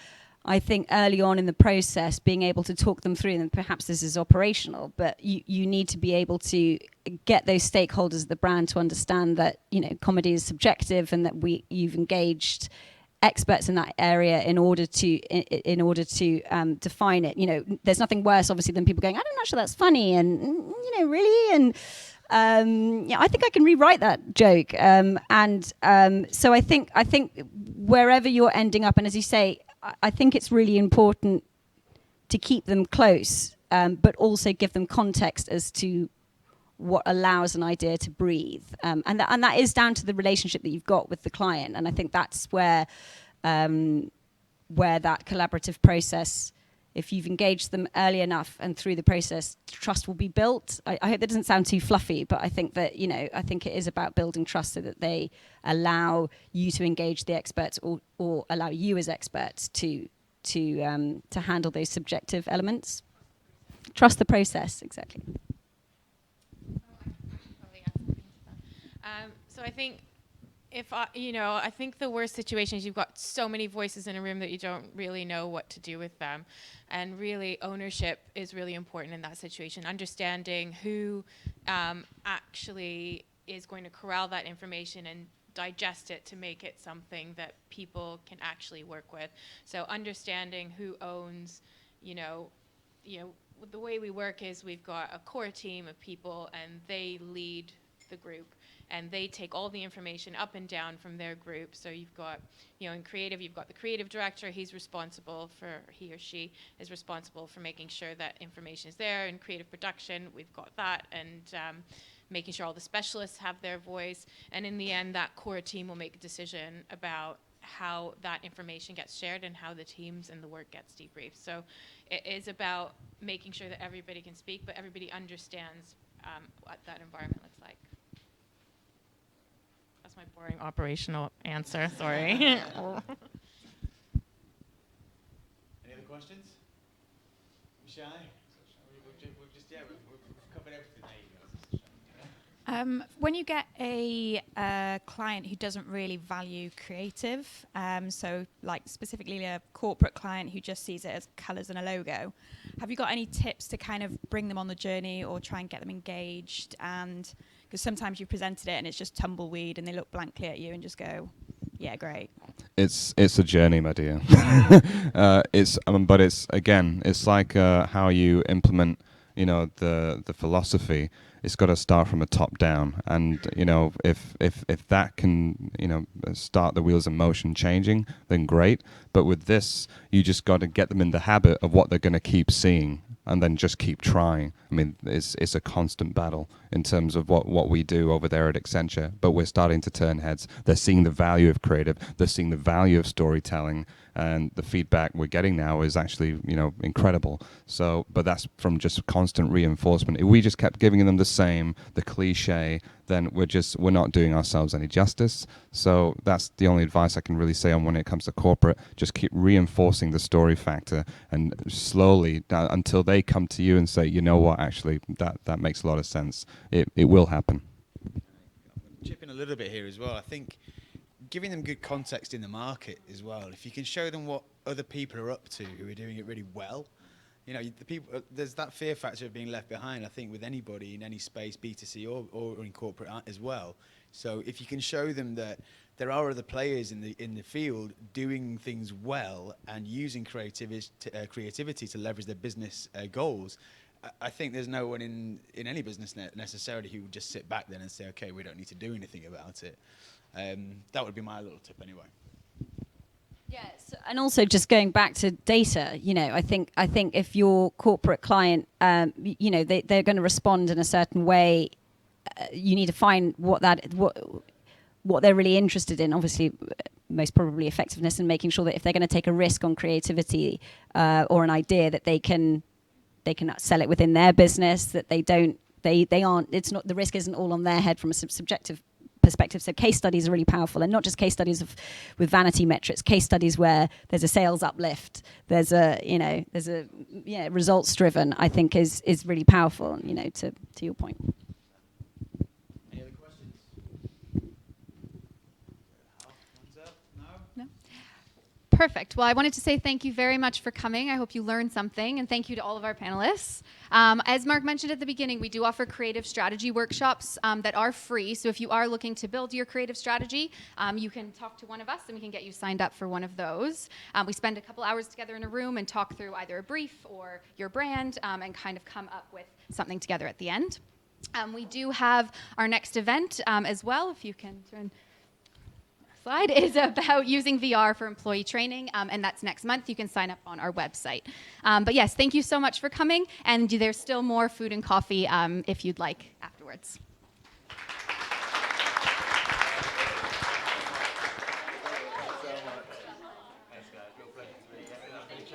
I think early on in the process, being able to talk them through, and perhaps this is operational, but you need to be able to get those stakeholders of the brand to understand that comedy is subjective and that you've engaged experts in that area in order to define it. There's nothing worse, obviously, than people going, "I'm not sure that's funny," and really, and I think I can rewrite that joke. So I think wherever you're ending up, and as you say, I think it's really important to keep them close, but also give them context as to what allows an idea to breathe. And that is down to the relationship that you've got with the client. And I think that's where that collaborative process, if you've engaged them early enough and through the process, trust will be built. I hope that doesn't sound too fluffy, but I think that, I think it is about building trust so that they allow you to engage the experts or allow you as experts to handle those subjective elements. Trust the process, exactly. So I think I think the worst situation is you've got so many voices in a room that you don't really know what to do with them. And really, ownership is really important in that situation. Understanding who actually is going to corral that information and digest it to make it something that people can actually work with. So understanding who owns, the way we work is we've got a core team of people and they lead the group. And they take all the information up and down from their group. So you've got, in creative, you've got the creative director. He or she is responsible for making sure that information is there. In creative production, we've got that. And making sure all the specialists have their voice. And in the end, that core team will make a decision about how that information gets shared and how the teams and the work gets debriefed. So it is about making sure that everybody can speak, but everybody understands what that environment looks like. That's my boring operational answer, sorry. Any other questions? Shy? We've covered everything. There you go. When you get a client who doesn't really value creative, so like specifically a corporate client who just sees it as colours and a logo, have you got any tips to kind of bring them on the journey or try and get them engaged? And because sometimes you presented it and it's just tumbleweed and they look blankly at you and just go, yeah, great. It's a journey, my dear. But it's like how you implement, the philosophy. It's got to start from a top down, and if that can start the wheels in motion changing, then great. But with this, you just got to get them in the habit of what they're going to keep seeing, and then just keep trying. I mean, it's a constant battle in terms of what we do over there at Accenture, but we're starting to turn heads. They're seeing the value of creative. They're seeing the value of storytelling. and the feedback we're getting now is actually, incredible. So, but that's from just constant reinforcement. If we just kept giving them the cliche, then we're not doing ourselves any justice. So that's the only advice I can really say on when it comes to corporate. Just keep reinforcing the story factor, and slowly until they come to you and say, you know what, actually that makes a lot of sense. It will happen. Chip in a little bit here as well. I think giving them good context in the market as well. If you can show them what other people are up to who are doing it really well, the people, there's that fear factor of being left behind, I think, with anybody in any space, B2C or in corporate as well. So if you can show them that there are other players in the field doing things well and using creativity to leverage their business goals, I think there's no one in any business necessarily who would just sit back then and say, okay, we don't need to do anything about it. That would be my little tip anyway. Yes, and also just going back to data, I think if your corporate client, they're going to respond in a certain way. You need to find what they're really interested in. Obviously, most probably effectiveness, and making sure that if they're going to take a risk on creativity or an idea, that they can sell it within their business. That they aren't. It's not, the risk isn't all on their head from a subjective perspective. So case studies are really powerful, and not just case studies with vanity metrics. Case studies where there's a sales uplift, there's a results driven. I think is really powerful. To your point. Any other questions? No? Perfect. Well, I wanted to say thank you very much for coming. I hope you learned something, and thank you to all of our panelists. As Mark mentioned at the beginning, we do offer creative strategy workshops that are free. So if you are looking to build your creative strategy, you can talk to one of us and we can get you signed up for one of those. We spend a couple hours together in a room and talk through either a brief or your brand and kind of come up with something together at the end. We do have our next event as well, if you can turn. Slide is about using VR for employee training, and that's next month. You can sign up on our website. But yes, thank you so much for coming, and there's still more food and coffee if you'd like afterwards.